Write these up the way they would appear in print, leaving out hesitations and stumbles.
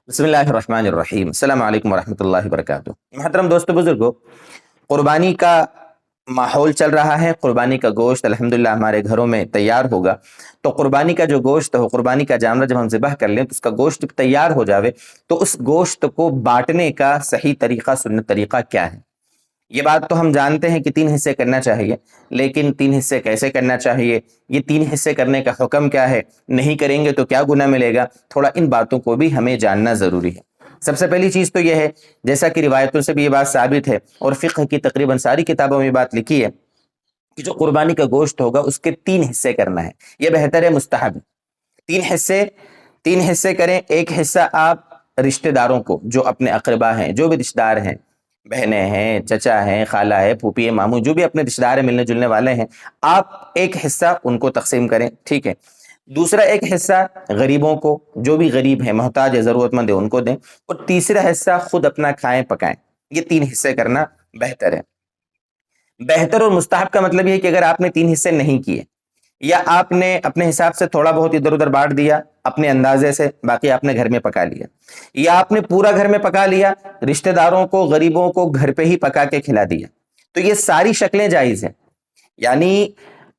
بسم اللہ الرحمن الرحیم السلام علیکم ورحمۃ اللہ وبرکاتہ۔ محترم دوستو بزرگو، قربانی کا ماحول چل رہا ہے۔ قربانی کا گوشت الحمدللہ ہمارے گھروں میں تیار ہوگا۔ تو قربانی کا جو گوشت ہو، قربانی کا جانور جب ہم ذبح کر لیں تو اس کا گوشت تیار ہو جاوے تو اس گوشت کو بانٹنے کا صحیح طریقہ، سنت طریقہ کیا ہے؟ یہ بات تو ہم جانتے ہیں کہ 3 حصے کرنا چاہیے، لیکن 3 حصے کیسے کرنا چاہیے، یہ 3 حصے کرنے کا حکم کیا ہے، نہیں کریں گے تو کیا گناہ ملے گا، تھوڑا ان باتوں کو بھی ہمیں جاننا ضروری ہے۔ سب سے پہلی چیز تو یہ ہے، جیسا کہ روایتوں سے بھی یہ بات ثابت ہے اور فقہ کی تقریباً ساری کتابوں میں یہ بات لکھی ہے کہ جو قربانی کا گوشت ہوگا اس کے 3 حصے کرنا ہے۔ یہ بہتر ہے، مستحب۔ 3 حصے کریں۔ ایک حصہ آپ رشتہ داروں کو، جو اپنے اقربا ہیں، جو بھی رشتہ دار ہیں، بہنیں ہیں، چچا ہیں، خالہ ہے، پھوپھی ہے، ماموں، جو بھی اپنے رشتہ دار ہیں، ملنے جلنے والے ہیں، آپ ایک حصہ ان کو تقسیم کریں، ٹھیک ہے۔ دوسرا ایک حصہ غریبوں کو، جو بھی غریب ہیں، محتاج ہے، ضرورت مند ہے، ان کو دیں، اور تیسرا حصہ خود اپنا کھائیں پکائیں۔ یہ 3 حصے کرنا بہتر ہے۔ بہتر اور مستحب کا مطلب یہ ہے کہ اگر آپ نے 3 حصے نہیں کیے، یا آپ نے اپنے حساب سے تھوڑا بہت ادھر ادھر بانٹ دیا اپنے اندازے سے، باقی آپ نے گھر میں پکا لیا، یا آپ نے پورا گھر میں پکا لیا، رشتہ داروں کو، غریبوں کو گھر پہ ہی پکا کے کھلا دیا، تو یہ ساری شکلیں جائز ہیں۔ یعنی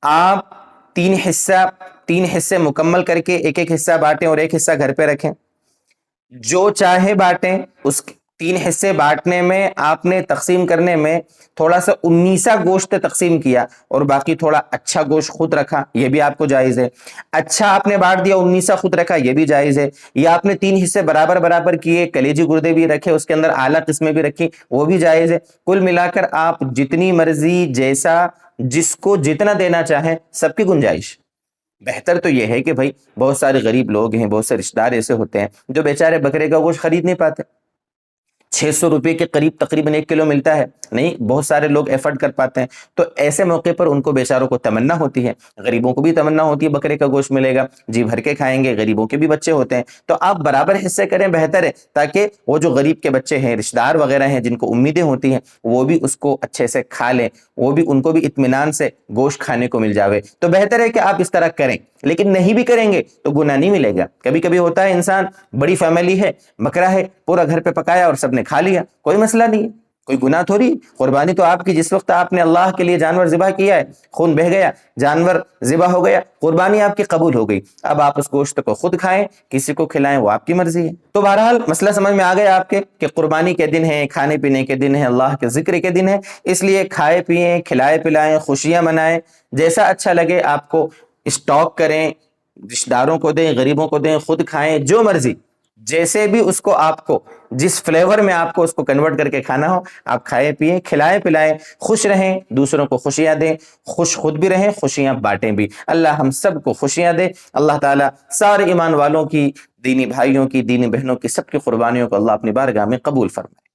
آپ 3 حصے مکمل کر کے ایک ایک حصہ بانٹیں اور ایک حصہ گھر پہ رکھیں، جو چاہے بانٹیں۔ اس 3 حصے بانٹنے میں، آپ نے تقسیم کرنے میں تھوڑا سا 19 گوشت تقسیم کیا اور باقی تھوڑا اچھا گوشت خود رکھا، یہ بھی آپ کو جائز ہے۔ اچھا آپ نے بانٹ دیا، 19 خود رکھا، یہ بھی جائز ہے۔ یا آپ نے 3 حصے برابر برابر کیے، کلیجی گردے بھی رکھے، اس کے اندر اعلیٰ قسمیں بھی رکھی، وہ بھی جائز ہے۔ کل ملا کر آپ جتنی مرضی، جیسا جس کو جتنا دینا چاہیں، سب کی گنجائش۔ بہتر تو یہ ہے کہ بھائی بہت سارے غریب لوگ ہیں، بہت سے رشتہ دار ایسے ہوتے ہیں جو بیچارے بکرے کا گوشت خرید نہیں پاتے، 600 روپے کے قریب تقریباً 1 کلو ملتا ہے، نہیں بہت سارے لوگ ایفرٹ کر پاتے ہیں، تو ایسے موقع پر ان کو بیچاروں کو تمنا ہوتی ہے، غریبوں کو بھی تمنا ہوتی ہے بکرے کا گوشت ملے گا، جی بھر کے کھائیں گے، غریبوں کے بھی بچے ہوتے ہیں، تو آپ برابر حصے کریں، بہتر ہے، تاکہ وہ جو غریب کے بچے ہیں، رشتہ دار وغیرہ ہیں، جن کو امیدیں ہوتی ہیں، وہ بھی اس کو اچھے سے کھا لیں، وہ بھی، ان کو بھی اطمینان سے گوشت کھانے کو مل جاوے۔ تو بہتر ہے کہ آپ اس طرح کریں، لیکن نہیں بھی کریں گے تو گناہ نہیں ملے گا۔ کبھی کبھی ہوتا ہے، انسان، بڑی فیملی ہے، بکرا ہے، پورا گھر پہ پکایا اور سب نے کھا لیا، کوئی مسئلہ نہیں ہے، کوئی گناہ تھوڑی۔ قربانی تو آپ کی، جس وقت آپ نے اللہ کے لیے جانور ذبح کیا ہے، خون بہہ گیا، جانور ذبح ہو گیا، قربانی آپ کی قبول ہو گئی، اب آپ اس گوشت کو خود کھائیں، کسی کو کھلائیں، وہ آپ کی مرضی ہے۔ تو بہرحال مسئلہ سمجھ میں آ گیا آپ کے کہ قربانی کے دن ہے، کھانے پینے کے دن ہے، اللہ کے ذکر کے دن ہے، اس لیے کھائے پیئیں، کھلائے پلائیں، خوشیاں منائیں، جیسا اچھا لگے آپ کو اسٹاک کریں، رشتہ داروں کو دیں، غریبوں کو دیں، خود کھائیں، جو مرضی، جیسے بھی اس کو، آپ کو جس فلیور میں آپ کو اس کو کنورٹ کر کے کھانا ہو، آپ کھائیں پیئیں، کھلائیں پلائیں، خوش رہیں، دوسروں کو خوشیاں دیں، خوش خود بھی رہیں، خوشیاں بانٹیں بھی۔ اللہ ہم سب کو خوشیاں دے۔ اللہ تعالیٰ سارے ایمان والوں کی، دینی بھائیوں کی، دینی بہنوں کی، سب کی قربانیوں کو اللہ اپنی بارگاہ میں قبول فرمائے۔